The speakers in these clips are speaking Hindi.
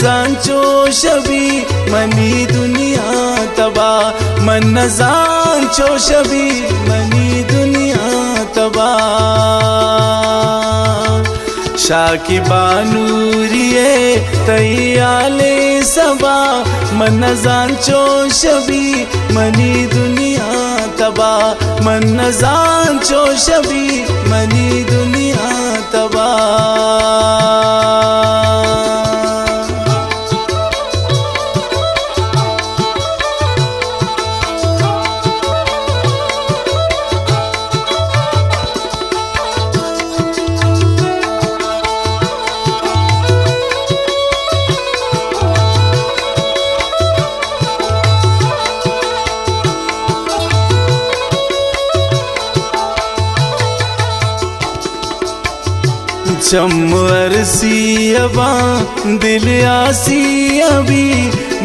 जांचो शबी मनी दुनिया तबा मन जांचो शबी मनी दुनिया तबा शाकी बानूरिये तैयाले सबा मन जांचो शबी मनी दुनिया तबा मन जांचो शबी मनी दुनिया तबा चम अरसी अबा दिल आसी अभी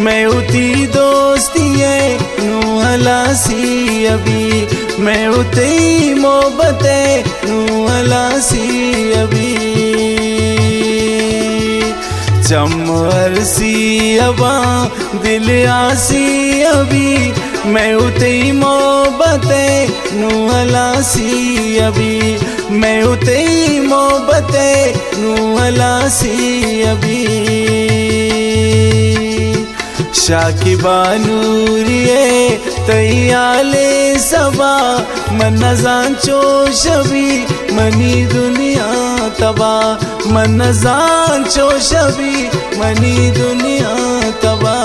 मैं उती दोस्ती है नू हलासी अभी मैं उते मोहब्बत है नू हलासी अभी चम अरसी अबा दिल आसी अभी मैं उते मोहब्बत है नू हलासी अभी मैं उते मोहब्बत नू हलासी अभी शाकी बानूरिये तैयाले सबा मन जांचो शबी मनी दुनिया तबा मन जांचो शबी मनी दुनिया तबा।